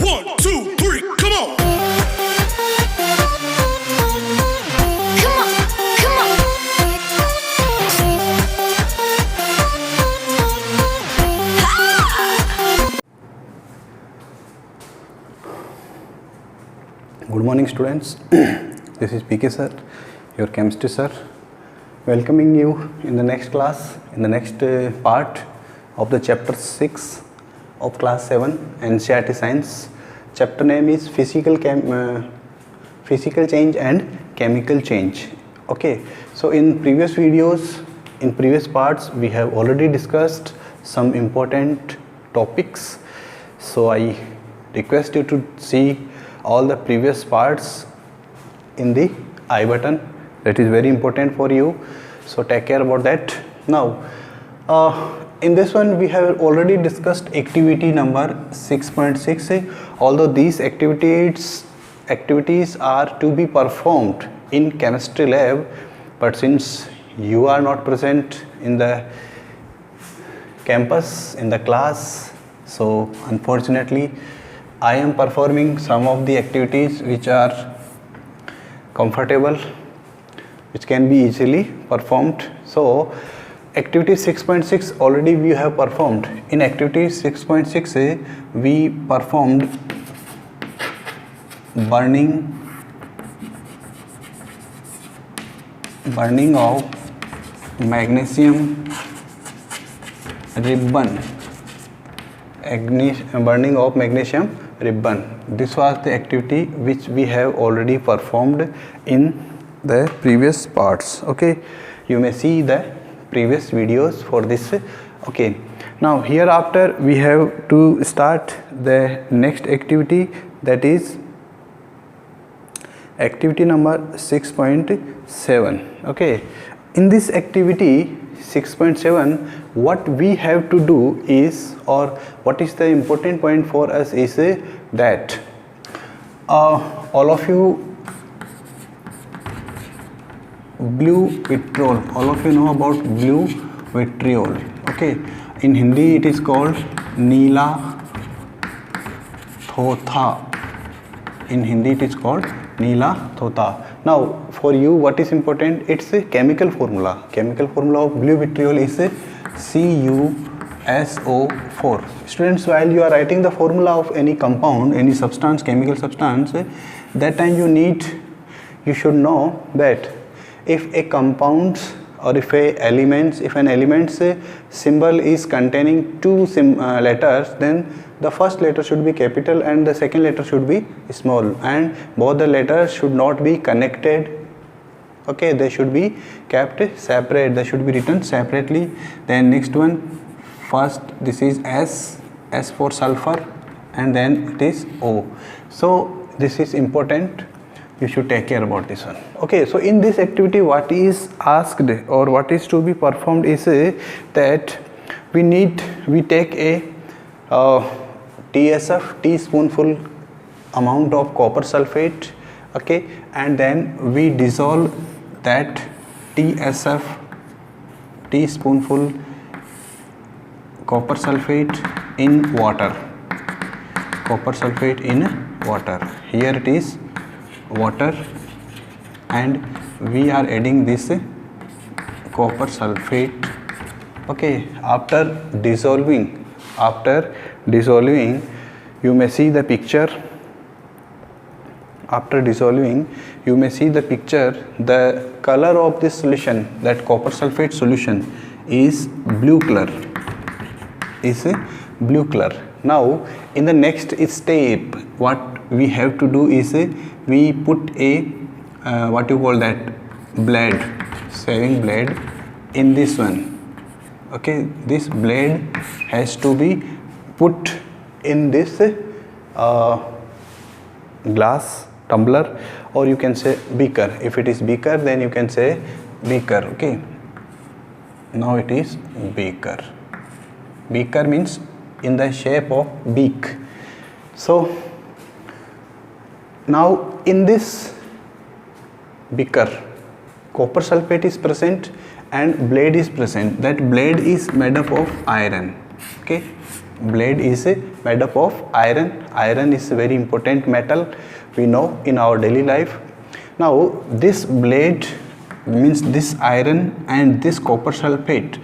1, 2, 3, come on. Come on, come on. Good morning, students. This is PK sir, your chemistry sir, welcoming you in the next class, in the next part of the chapter 6 of class 7 NCERT science. Chapter name is physical change and chemical change. Okay, so in previous videos, in previous parts, we have already discussed some important topics. So I request you to see all the previous parts in the I button. That is very important for you, so take care about that. Now in this one we have already discussed activity number 6.6. although these activities are to be performed in chemistry lab, but since you are not present in the campus, in the class, so unfortunately I am performing some of the activities which are comfortable, which can be easily performed. So activity 6.6 already we have performed. In activity 6.6 we performed burning of magnesium ribbon. Burning of magnesium ribbon. This was the activity which we have already performed in the previous parts. Okay, you may see the previous videos for this. Okay, now hereafter we have to start the next activity, that is activity number 6.7. okay, in this activity 6.7 what we have to do is, or what is the important point for us is that all of you blue vitriol, all of you know about blue vitriol. Okay, in Hindi it is called Neela Thotha. In Hindi it is called Neela Thotha. Now for you what is important, it's a chemical formula. Chemical formula of blue vitriol is CuSO4. Students, while you are writing the formula of any compound, any substance, chemical substance, that time you should know that if a compound or if an element's symbol is containing two letters, then the first letter should be capital and the second letter should be small, and both the letters should not be connected. Okay, they should be kept separate, they should be written separately. Then next one, first this is S for sulfur, and then it is O. So this is important, you should take care about this one. Okay, so in this activity what is asked or what is to be performed is that we take a TSF, teaspoonful amount of copper sulfate. Okay, and then we dissolve that TSF, teaspoonful copper sulfate in water. Copper sulfate in water. Here it is water, and we are adding this copper sulfate. Okay, after dissolving, you may see the picture. After dissolving, you may see the picture. The color of this solution, that copper sulfate solution, is blue color. Now in the next step what we have to do is we put a what you call that blade, saving blade in this one. Okay, this blade has to be put in this glass tumbler, or you can say beaker. If it is beaker, then you can say beaker. Okay, now it is beaker. Beaker means in the shape of beak. So now in this beaker copper sulfate is present and blade is present. That blade is made up of iron. Okay, blade is made up of iron. Iron is a very important metal we know in our daily life. Now this blade means this iron and this copper sulfate,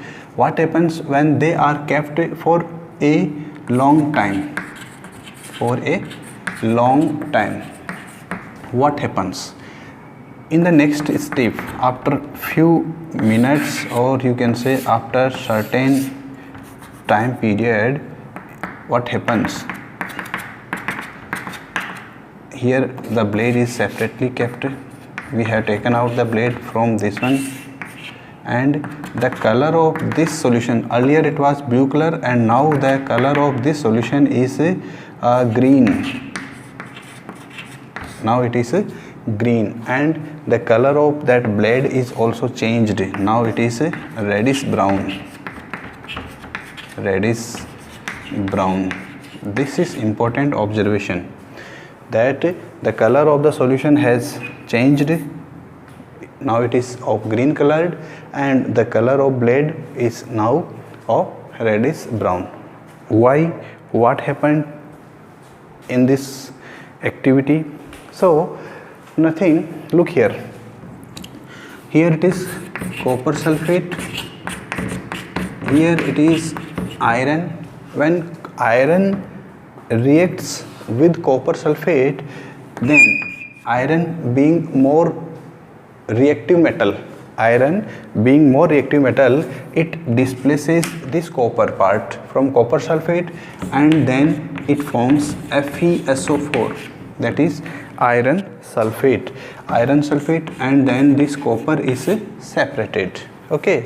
what happens when they are kept for a long time? For a long time, what happens? In the next step, after few minutes, or you can say after certain time period, what happens? Here the blade is separately kept. We have taken out the blade from this one, and the color of this solution, earlier it was blue color and now the color of this solution is green. Now it is green, and the color of that blade is also changed. Now it is reddish brown. Reddish brown. This is important observation, that the color of the solution has changed. Now it is of green colored and the color of blade is now of reddish brown. Why? What happened in this activity? So nothing, look here. Here it is copper sulfate, here it is iron. When iron reacts with copper sulfate, then iron being more reactive metal, it displaces this copper part from copper sulfate and then it forms FeSO4, that is iron sulfate, and then this copper is separated. Okay,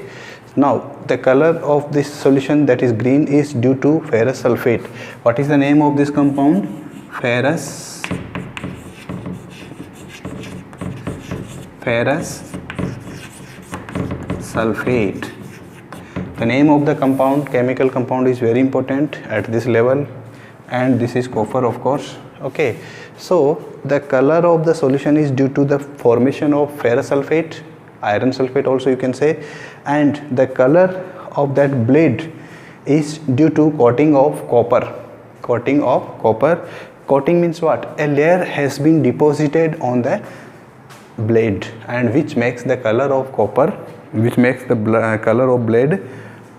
now the color of this solution, that is green, is due to ferrous sulfate. What is the name of this compound? Ferrous sulfate. The name of the compound, chemical compound, is very important at this level, and this is copper, of course. Okay, so the color of the solution is due to the formation of ferrous sulfate, iron sulfate also you can say, and the color of that blade is due to coating of copper. Coating means what? A layer has been deposited on the blade, and which makes the color of copper, which makes the color of blade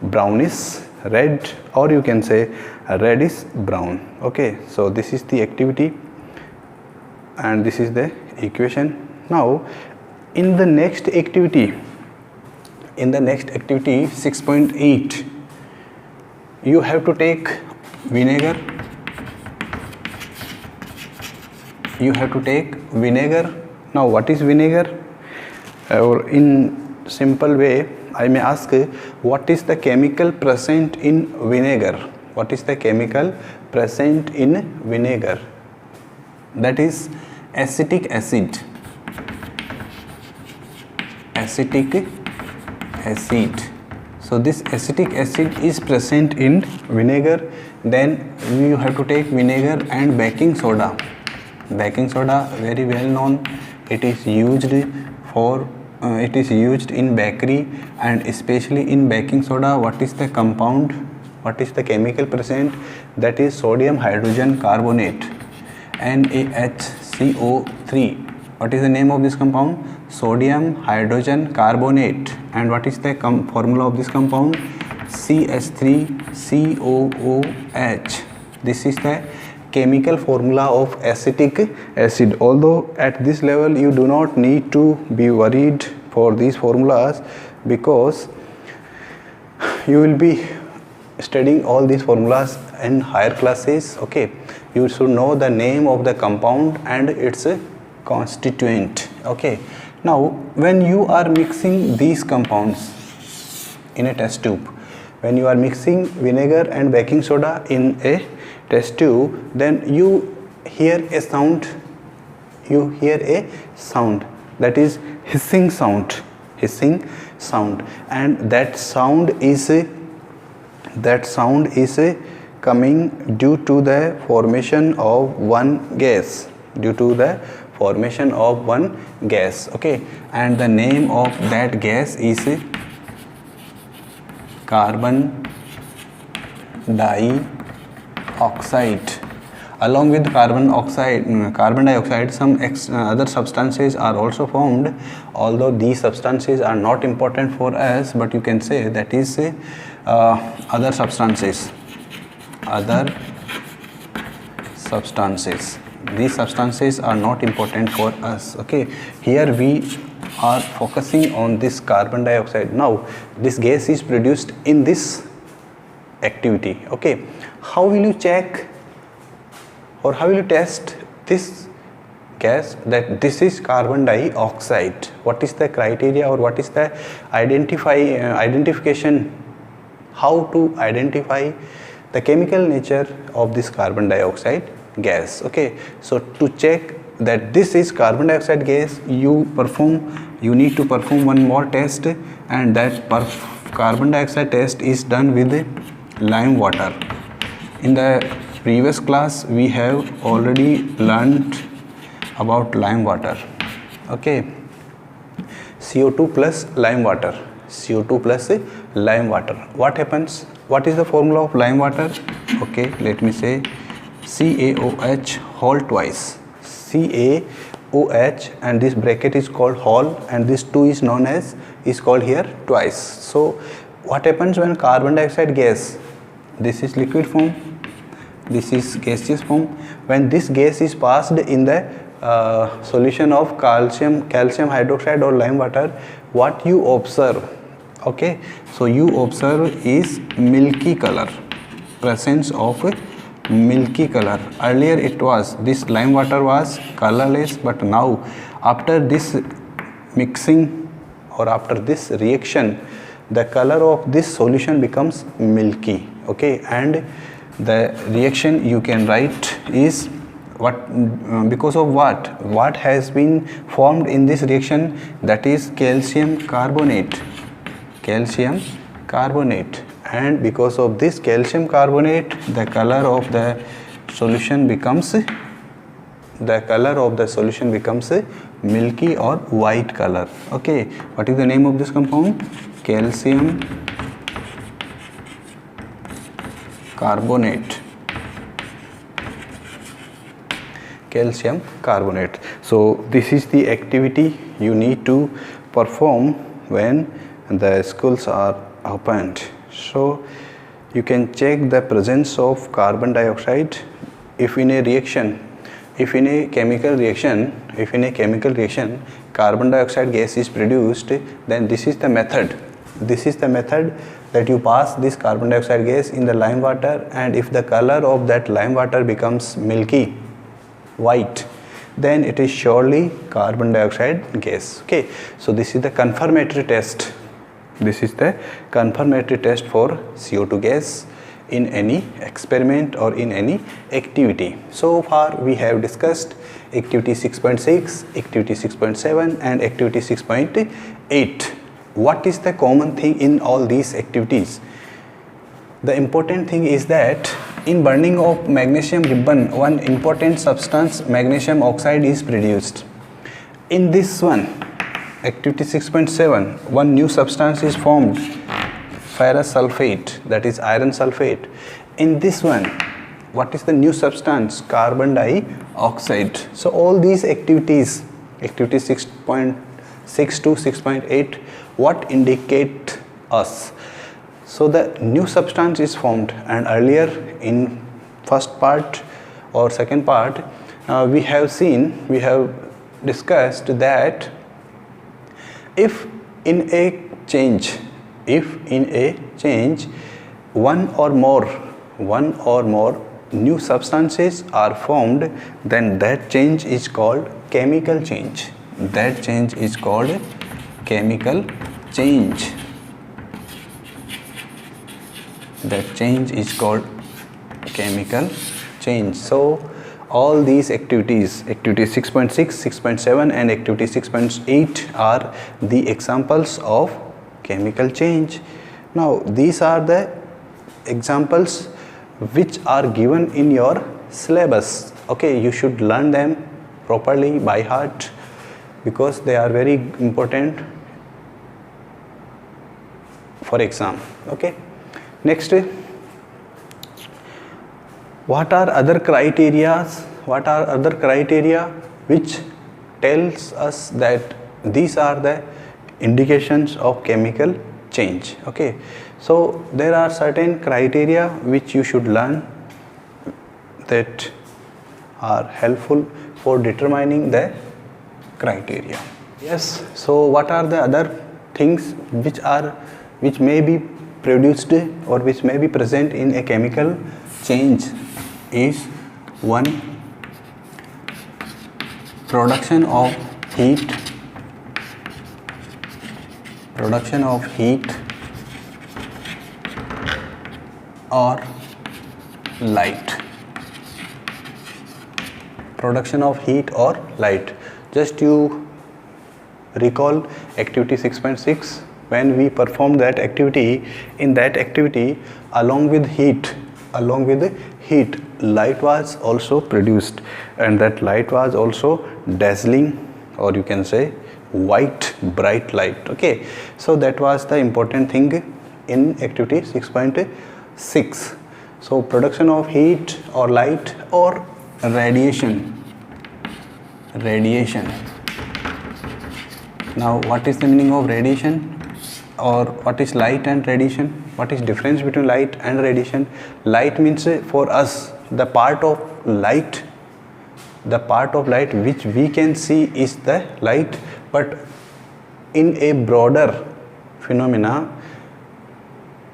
brownish red, or you can say reddish brown. Okay, so this is the activity and this is the equation. Now in the next activity 6.8, you have to take vinegar. Now what is vinegar? Or in simple way I may ask, what is the chemical present in vinegar? What is the chemical present in vinegar? That is acetic acid. So this acetic acid is present in vinegar. Then you have to take vinegar and baking soda. Baking soda, very well known. It is used in bakery, and especially in baking soda, what is the compound? What is the chemical present? That is sodium hydrogen carbonate, NaHCO3. What is the name of this compound? Sodium hydrogen carbonate. And what is the formula of this compound? CH3COOH. This is the chemical formula of acetic acid. Although at this level you do not need to be worried for these formulas, because you will be studying all these formulas in higher classes. Okay, you should know the name of the compound and its constituent. Okay, now when you are mixing these compounds in a test tube, when you are mixing vinegar and baking soda in a test tube, then you hear a sound. That is hissing sound, and that sound is coming due to the formation of one gas. Okay, and the name of that gas is carbon dioxide. oxide. Along with carbon dioxide, some other substances are also formed. Although these substances are not important for us, but you can say that is other substances. These substances are not important for us. Okay, here we are focusing on this carbon dioxide. Now this gas is produced in this activity. Okay, how will you check or how will you test this gas that this is carbon dioxide? What is the criteria or what is the identification? How to identify the chemical nature of this carbon dioxide gas? Okay, so to check that this is carbon dioxide gas, you need to perform one more test, and that carbon dioxide test is done with lime water. In the previous class we have already learned about lime water. Okay, CO2 plus lime water. What happens? What is the formula of lime water? Okay, let me say CaOH whole twice. CaOH, and this bracket is called whole, and this 2 is called here twice. So what happens when carbon dioxide gas, this is liquid form, this is gaseous form, when this gas is passed in the solution of calcium hydroxide or lime water, what you observe? Okay, so you observe is milky color, presence of milky color. Earlier it was, this lime water was colorless, but now after this mixing or after this reaction, the color of this solution becomes milky. Okay, and the reaction you can write is what, because of what has been formed in this reaction, that is calcium carbonate, and because of this calcium carbonate, the color of the solution becomes milky or white color. Okay, what is the name of this compound? Calcium carbonate. So this is the activity you need to perform when the schools are opened. So you can check the presence of carbon dioxide if in a chemical reaction carbon dioxide gas is produced, then this is the method that you pass this carbon dioxide gas in the lime water, and if the color of that lime water becomes milky white, then it is surely carbon dioxide gas. Okay, so this is the confirmatory test. For CO2 gas in any experiment or in any activity. So far we have discussed activity 6.6, activity 6.7 and activity 6.8. What is the common thing in all these activities? The important thing is that in burning of magnesium ribbon, one important substance, magnesium oxide, is produced. In this one, activity 6.7, one new substance is formed, ferrous sulfate, that is iron sulfate. In this one, what is the new substance? Carbon dioxide. So all these activities, activity 6.6 to 6.8, what indicate us? So the new substance is formed, and earlier in first part or second part we have discussed that if in a change one or more new substances are formed, then that change is called chemical change. So all these activities, activity 6.6, 6.7 and activity 6.8 are the examples of chemical change. Now these are the examples which are given in your syllabus. Okay, you should learn them properly by heart because they are very important for exam. Okay, next What are other criteria which tells us that these are the indications of chemical change? Okay, so there are certain criteria which you should learn that are helpful for determining the criteria. Yes, so what are the other things which may be produced or which may be present in a chemical change is one, production of heat or light. Production of heat or light. Just you recall activity 6.6, when we performed that activity. In that activity, along with heat, light was also produced, and that light was also dazzling, or you can say white bright light. Okay, so that was the important thing in activity 6.6. so production of heat or light or radiation. Now what is the meaning of radiation, or what is light and radiation? What is difference between light and radiation? Light means for us the part of light which we can see is the light, but in a broader phenomena,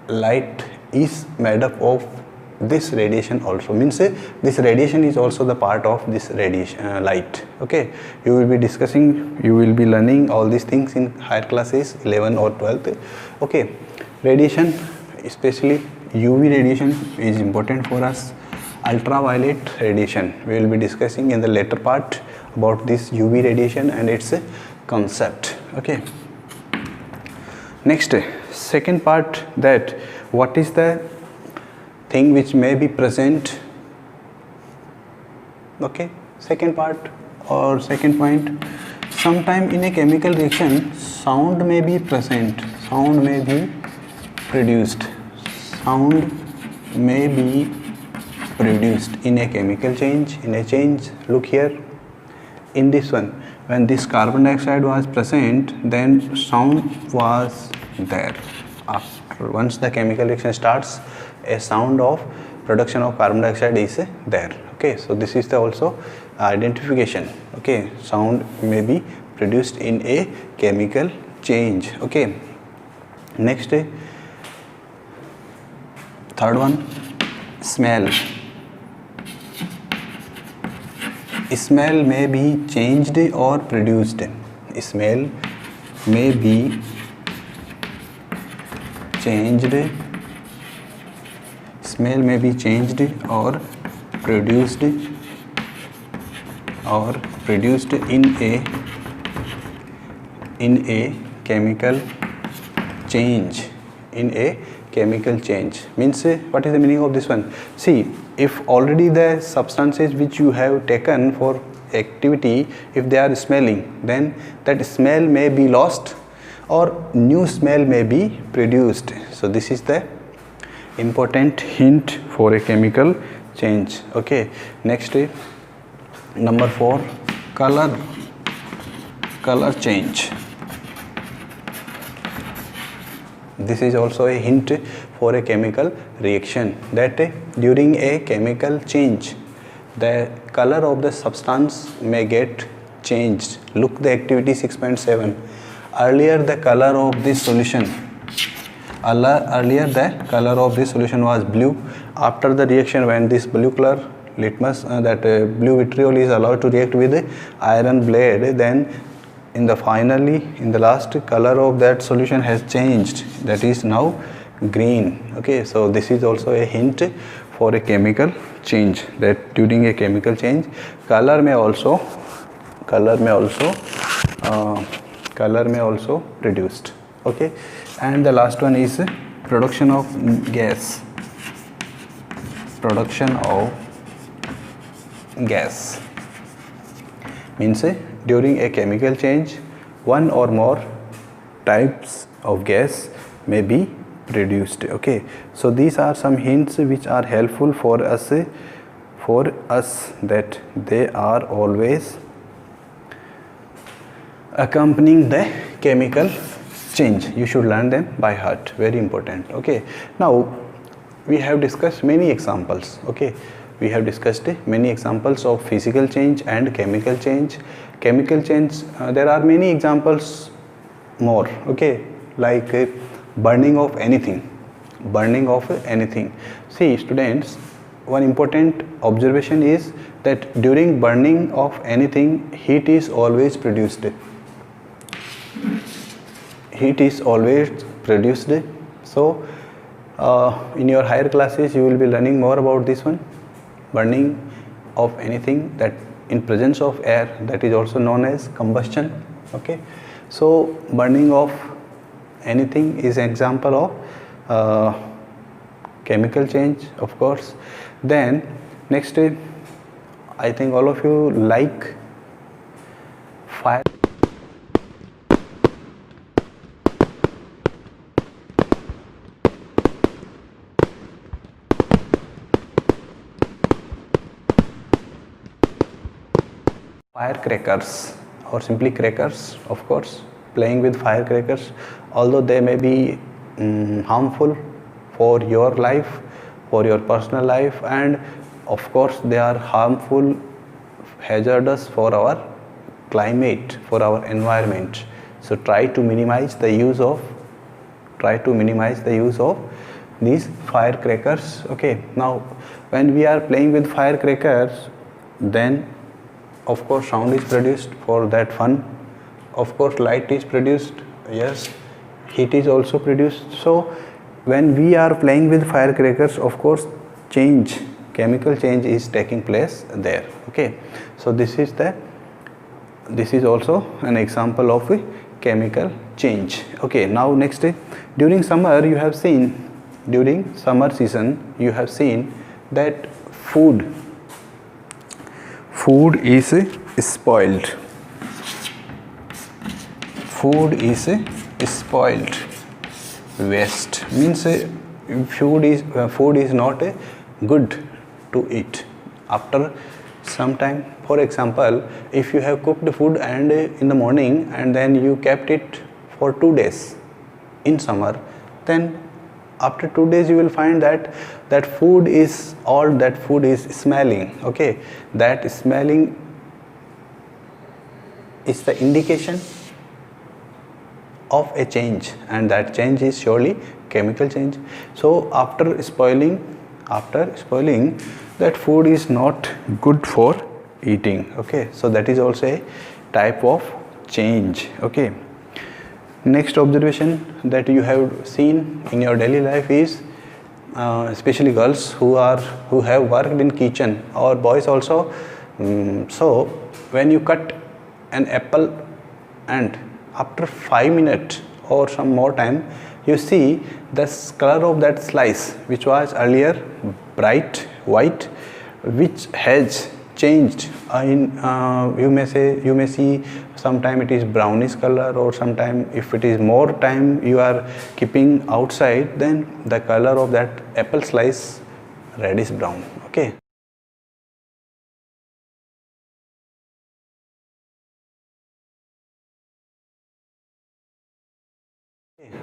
light is made up of this radiation also, means this radiation is also the part of this radiation light. Okay, you will be learning all these things in higher classes 11 or 12th. Okay, radiation, especially UV radiation is important for us. Ultraviolet radiation we will be discussing in the later part about this UV radiation and its concept. Okay, next, second part, that what is the thing which may be present. Okay, second part or second point, sometime in a chemical reaction sound may be present, sound may be produced in a chemical change, Look here in this one, when this carbon dioxide was present, then sound was there. Once the chemical reaction starts, a sound of production of carbon dioxide is there. Okay, so this is the also identification. Okay, sound may be produced in a chemical change. Okay, next, third one, smell may be changed or produced. Smell may be changed or produced in a chemical change. Means what is the meaning of this one? See, if already the substances which you have taken for activity, if they are smelling, then that smell may be lost or new smell may be produced. So this is the important hint for a chemical change. Okay, next, number 4, color change. This is also a hint for a chemical reaction, that during a chemical change the color of the substance may get changed. Look the activity 6.7. Earlier the color of this solution was blue. After the reaction, when this blue color litmus, blue vitriol is allowed to react with iron blade, then in the last color of that solution has changed, that is now green. Okay, so this is also a hint for a chemical change, that during a chemical change color may also reduced. Okay, and the last one is production of gas. Means during a chemical change one or more types of gas may be produced. Okay, so these are some hints which are helpful for us for us that they are always accompanying the chemical change. You should learn them by heart, very important. Okay, now we have discussed many examples. Okay, we have discussed many examples of physical change and chemical change. Chemical change, there are many examples more. Okay, like burning of anything. Burning of anything. See students, one important observation is that during burning of anything, heat is always produced. Heat is always produced. So in your higher classes you will be learning more about this one, burning of anything, that in presence of air, that is also known as combustion. Okay, so burning of anything is an example of chemical change, of course. Then next, I think all of you like fire. Firecrackers, or simply crackers, of course. Playing with firecrackers, although they may be harmful for your life, for your personal life, and of course they are harmful, hazardous for our climate, for our environment. So try to minimize the use of these firecrackers. Okay, now when we are playing with firecrackers, then of course sound is produced for that fun. Of course light is produced, yes, heat is also produced. So when we are playing with firecrackers, of course chemical change is taking place there. Okay, so this is also an example of a chemical change. Okay, now next, during summer season you have seen that food is spoiled. Food is spoiled. Waste means food is not good to eat after some time. For example, if you have cooked food and in the morning and then you kept it for 2 days in summer, then after 2 days you will find that food is smelling. Okay, that smelling is the indication of a change, and that change is surely chemical change. So after spoiling, that food is not good for eating. Okay, so that is also a type of change. Okay, next observation that you have seen in your daily life is especially girls who have worked in kitchen, or boys also. So when you cut an apple and after 5 minutes or some more time, you see the color of that slice, which was earlier bright white, which has changed you may see sometime it is brownish color, or sometime if it is more time you are keeping outside, then the color of that apple slice reddish brown. Okay,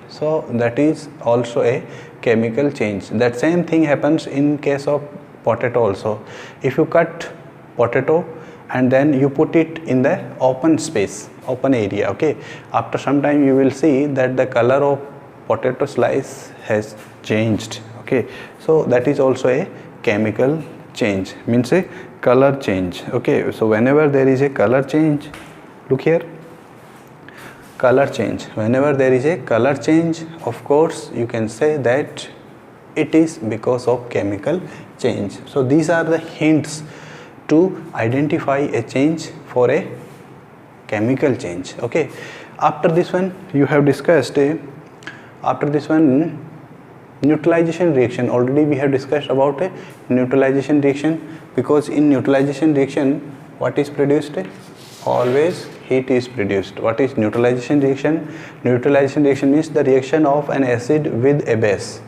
so that is also a chemical change. That same thing happens in case of potato also. If you cut potato and then you put it in the open space, open area, okay, after some time you will see that the color of potato slice has changed. Okay, so that is also a chemical change, means a color change. Okay, so whenever there is a color change, look here, color change, whenever there is a color change, of course you can say that it is because of chemical change. So these are the hints to identify a change for a chemical change. Okay, after this one you have discussed neutralization reaction. Already we have discussed about a neutralization reaction, because in neutralization reaction what is produced? Always heat is produced. What is neutralization reaction? Neutralization reaction means the reaction of an acid with a base.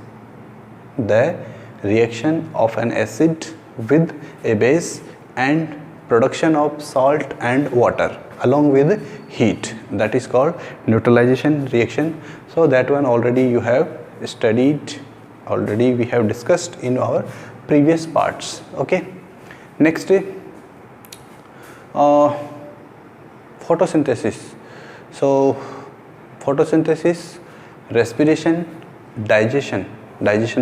The reaction of an acid with a base and production of salt and water along with heat, that is called neutralization reaction. So that one already you have studied, already we have discussed in our previous parts. Okay, next photosynthesis. So photosynthesis, respiration, digestion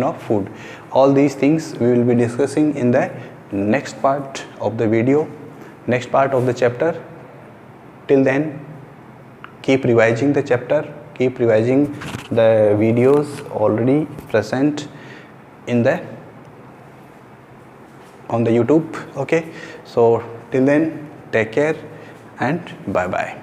of food, all these things we will be discussing in the next part of the video, next part of the chapter. Till then, keep revising the chapter, keep revising the videos already present in the on the YouTube. Okay, so till then, take care and bye bye.